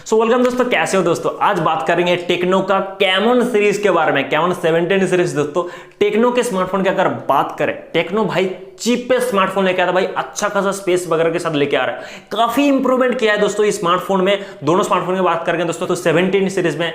So welcome दोस्तों, कैसे हो दोस्तों। आज बात करेंगे टेक्नो का कैमन सीरीज के बारे में। कैमन 17 सीरीज दोस्तों, टेक्नो के स्मार्टफोन की अगर बात करें, टेक्नो भाई चीपेस्ट स्मार्टफोन लेके आता भाई, अच्छा खासा स्पेस वगैरह के साथ लेके आ रहा है। काफी इंप्रूवमेंट किया है दोस्तों इस स्मार्टफोन में। दोनों स्मार्टफोन की बात करेंगे दोस्तों तो 17 सीरीज में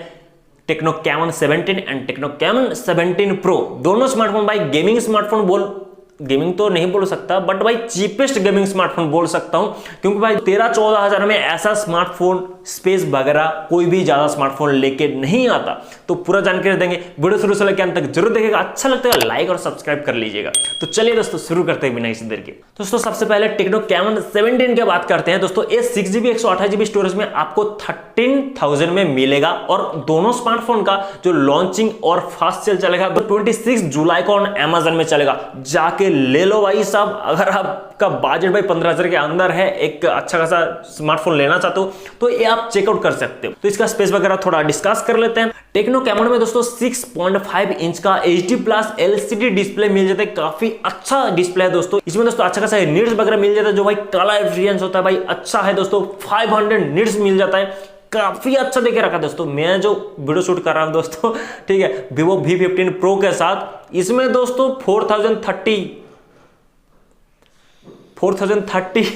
techno caiman 17 and techno caiman 17 pro, दोनों स्मार्टफोन भाई गेमिंग स्मार्टफोन गेमिंग तो नहीं बोल सकता, बट भाई चीपेस्ट गेमिंग स्मार्टफोन बोल सकता हूं, क्योंकि भाई 13-14 हजार में ऐसा स्मार्टफोन स्पेस वगैरह कोई भी ज्यादा स्मार्टफोन लेके नहीं आता। तो पूरा जानकारी देंगे, वीडियो शुरू से लेकर अंत तक जरूर देखिएगा। अच्छा लगता है लाइक और सब्सक्राइब कर लीजिएगा। तो चलिए दोस्तों शुरू करते हैं बिना किसी देर के। दोस्तों सबसे पहले टेक्नो कैमन 17 की बात करते हैं दोस्तों। ये 6GB 128GB स्टोरेज में आपको 13,000 में मिलेगा और दोनों स्मार्टफोन का जो लॉन्चिंग और फास्ट सेल चलेगा 26 जुलाई को अमेजन में चलेगा। जाके ले लो भाई साहब। अगर आपका बजट भाई 15,000 के अंदर है, एक अच्छा खासा स्मार्टफोन लेना चाहते हो तो ये आप चेकआउट कर सकते हो। तो इसका स्पेस वगैरह थोड़ा डिस्कस कर लेते हैं। टेक्नो कैमन में दोस्तों 6.5 इंच का HD+ LCD डिस्प्ले मिल जाता है। काफी अच्छा डिस्प्ले है दोस्तों। इसमें दोस्तों अच्छा खासा निट्स वगैरह मिल जाता है, जो भाई कलर एफिशिएंसी होता है भाई अच्छा है दोस्तों। 500 निट्स मिल जाता है, काफी अच्छा देके रखा दोस्तों। मैं जो वीडियो शूट कर रहा हूं दोस्तों, ठीक है, Vivo V15 Pro के साथ, इसमें दोस्तों 4030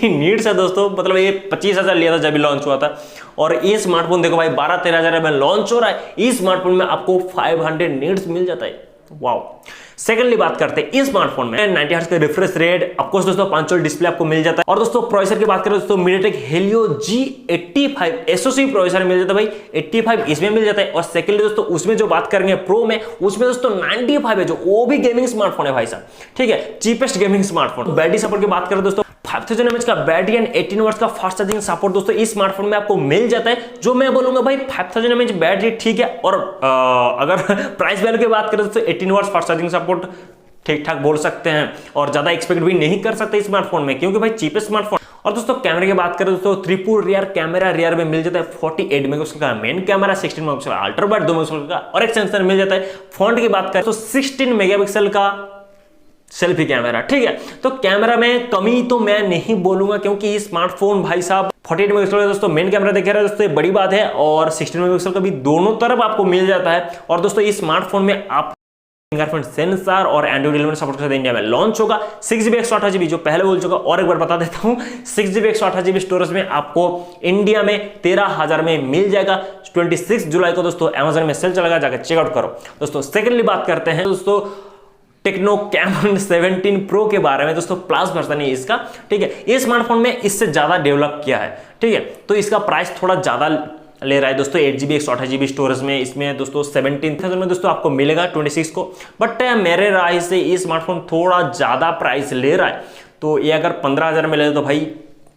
नीड्स है दोस्तों। मतलब ये 25,000 लिया था जब लॉन्च हुआ था, और ये स्मार्टफोन देखो भाई 12-13 हजार में लॉन्च हो रहा है। इस स्मार्टफोन में आपको 500 नीड्स मिल जाता है। वाओ। सेकेंडली बात करते हैं इस स्मार्टफोन में 90 हर्ट्ज का रिफ्रेश रेट, ऑफकोर्स दोस्तों 5 डिस्प्ले आपको मिल जाता है। और दोस्तों प्रोसेसर की बात करें दोस्तों, MediaTek Helio G85 SoC processor मिल जाता है भाई, 85 इसमें मिल जाता है। और सेकेंडली दोस्तों उसमें जो बात करेंगे प्रो में, उसमें दोस्तों 95 है, जो वो भी गेमिंग स्मार्टफोन है भाई साहब, ठीक है, cheapest gaming smartphone. Battery support की बात करें दोस्तों, 5000 mAh का बैटरी एंड 18 वॉट्स का फास्ट चार्जिंग सपोर्ट दोस्तों इस स्मार्टफोन में आपको मिल जाता है। जो मैं बोलूंगा भाई 5000 mAh बैटरी ठीक है, और अगर प्राइस वैल्यू की बात करें दोस्तों 18 वॉट्स फास्ट चार्जिंग सपोर्ट ठीक ठाक बोल सकते हैं, और ज्यादा एक्सपेक्ट भी नहीं कर सकते इस स्मार्टफोन में, क्योंकि भाई चीपेस्ट स्मार्टफोन। और दोस्तों कैमरे की बात करें दोस्तों, ट्रिपल रियर कैमरा रियर में मिल जाता है। 48 मेगापिक्सल का main camera, 16 megapixel ultra wide 2 megapixel का, और एक सेंसर मिल जाता है। फ्रंट की बात करें तो 16 मेगापिक्सल का सेल्फी कैमरा, ठीक है। तो कैमरा में कमी तो मैं नहीं बोलूंगा, क्योंकि स्मार्टफोन भाई साहब 48 मेगापिक्सल दोस्तों मेन कैमरा देख रहे हैं दोस्तों, बड़ी बात है। और 16 मेगापिक्सल का भी दोनों तरफ आपको मिल जाता है। और दोस्तों इस स्मार्टफोन में आप फिंगरप्रिंट सेंसर और एंड्रॉइड 11 सपोर्ट के साथ इंडिया में लॉन्च होगा। 6GB 128GB जो पहले बोल चुका, और एक बार बता देता हूं, 6GB 128GB स्टोरेज में आपको इंडिया में 13,000 में मिल जाएगा। 26 जुलाई को दोस्तों अमेजन में सेल चलेगा, जाकर चेकआउट करो दोस्तों। सेकेंडली बात करते हैं दोस्तों टेक्नो कैमन 17 प्रो के बारे में दोस्तों। प्लस वर्जन है इसका, ठीक है। ये स्मार्टफोन में इससे ज्यादा डेवलप किया है, ठीक है। तो इसका प्राइस थोड़ा ज्यादा ले रहा है दोस्तों, 8GB 128GB स्टोरेज में। इसमें दोस्तों 17,000 में दोस्तों आपको मिलेगा 26 को। बट मेरे राय से ये स्मार्टफोन थोड़ा ज्यादा प्राइस ले रहा है, तो ये अगर 15,000 में ले तो भाई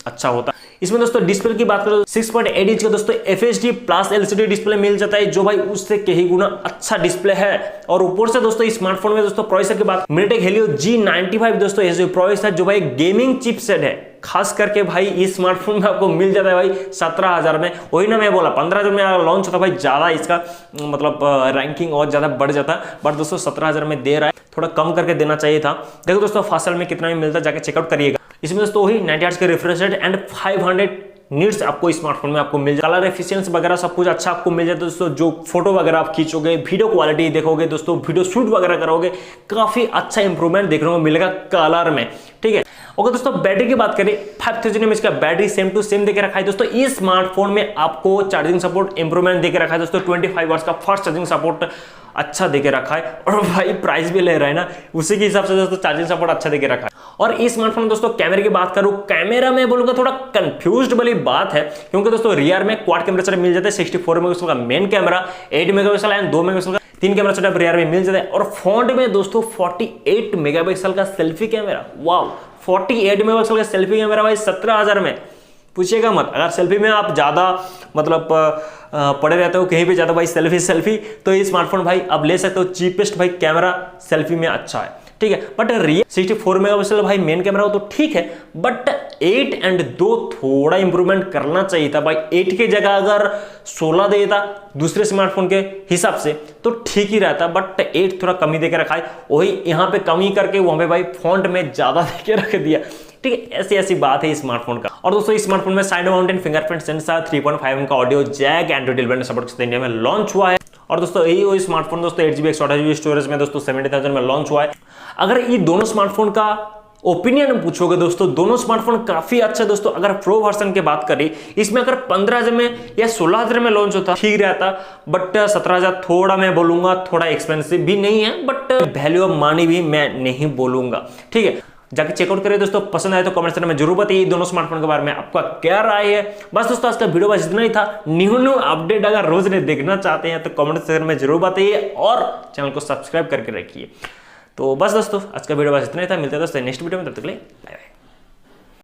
अच्छा होता। इसमें दोस्तों डिस्प्ले की बात करें तो 6.8 इंच का दोस्तों FHD+ LCD डिस्प्ले मिल जाता है, जो भाई उससे कहीं गुना अच्छा डिस्प्ले है। और ऊपर से दोस्तों इस स्मार्टफोन में दोस्तों प्रोसेसर की बात, MediaTek Helio G95 दोस्तों ये प्रोसेसर जो भाई गेमिंग चिपसेट है, खास करके भाई इस स्मार्टफोन में आपको मिल जाता है भाई 17,000 में। वही ना मैं बोला 15,000 में लॉन्च होता भाई ज्यादा इसका मतलब रैंकिंग और ज्यादा बढ़ जाता, बट दोस्तों 17,000 में दे रहा है, थोड़ा कम करके देना चाहिए था। देखो दोस्तों फास्ट सेल में कितना में मिलता है, जाके चेकआउट करिएगा। इसमें दोस्तों वही 90 हर्ट्ज के रिफ्रेश रेट एंड 500 नीट्स आपको इस स्मार्टफोन में आपको मिल जाए। कलर एफिशिएंसी वगैरह सब कुछ अच्छा आपको मिल जाता है दोस्तों। जो फोटो वगैरह आप खींचोगे, वीडियो क्वालिटी देखोगे दोस्तों, वीडियो शूट वगैरह करोगे, काफी अच्छा इंप्रूवमेंट देखने को मिलेगा कलर में, ठीक है। ओके दोस्तों बैटरी की बात करें, 5000 mAh का बैटरी सेम टू सेम देके रखा है दोस्तों। इस स्मार्टफोन में आपको चार्जिंग सपोर्ट इंप्रूवमेंट देके रखा है दोस्तों। 25 वॉट्स का फास्ट चार्जिंग सपोर्ट अच्छा देके रखा है, और भाई प्राइस भी ले रहा है ना, उसी के हिसाब से दोस्तों चार्जिंग सपोर्ट अच्छा देके रखा है। और इस स्मार्टफोन दोस्तों कैमरे की बात करूं, कैमरा में बोलूंगा थोड़ा कंफ्यूज्ड वाली बात है, क्योंकि दोस्तों रियर में क्वाड कैमरा सेटअप मिल जाता है। 64 मेगापिक्सल का main camera, 8 megapixel and 2 megapixel का 3 कैमरा सेटअप रियर में मिल जाता है। और फ्रंट में दोस्तों 48 मेगापिक्सल का सेल्फी कैमरा। वाओ, 48 मेगापिक्सल का सेल्फी कैमरा भाई 17,000 में, पूछिएगा मत। अगर सेल्फी में आप ज्यादा मतलब पड़े रहते हो कहीं पे ज्यादा भाई सेल्फी, तो ये स्मार्टफोन भाई आप ले सकते हो। चीपेस्ट भाई कैमरा सेल्फी में अच्छा है, ठीक है। बट रियल 64 मेगापिक्सल भाई मेन कैमरा हो तो ठीक है, बट 8 एंड 2 थोड़ा इंप्रूवमेंट करना चाहिए था भाई। 8 की जगह अगर 16 देता दूसरे स्मार्टफोन के हिसाब से तो ठीक ही रहता, बट 8 थोड़ा कमी देके रखा है। वही यहाँ पे कमी करके वहां पे भाई फॉन्ट में ज्यादा देके रख दिया। ठीक है, ऐसी ऐसी बात है स्मार्टफोन का। और दोस्तों स्मार्टफोन में साइड माउंटेड फिंगरप्रिंट सेंसर, 3.5 का ऑडियो जैक, एंड्रॉइड 11 सपोर्ट के साथ इंडिया में लॉन्च हुआ है। और दोस्तों यही वो स्मार्टफोन दोस्तों 8GB 128GB स्टोरेज में दोस्तों 70,000 में लॉन्च हुआ है। अगर ये दोनों स्मार्टफोन का ओपिनियन पूछोगे दोस्तों, दोनों स्मार्टफोन काफी अच्छा है दोस्तों। अगर प्रो वर्जन की बात करें, इसमें अगर 15,000 में या 16,000 में लॉन्च होता ठीक रहता, बट 17,000 थोड़ा मैं बोलूंगा थोड़ा एक्सपेंसिव भी नहीं है, बट वैल्यू ऑफ मनी भी मैं नहीं बोलूंगा। ठीक है, जाके चेकआउट करिए दोस्तों। पसंद आए तो कमेंट सेक्शन में जरूर बताइए दोनों स्मार्टफोन के बारे में आपका क्या राय है। बस दोस्तों आज का वीडियो बस इतना ही था। न्यू अपडेट अगर रोज देखना चाहते हैं तो कमेंट सेक्शन में जरूर बताइए और चैनल को सब्सक्राइब करके रखिए। तो बस दोस्तों आज का वीडियो बस इतना ही था। मिलते हैं दोस्तों नेक्स्ट वीडियो में, तब तक के लिए बाय बाय।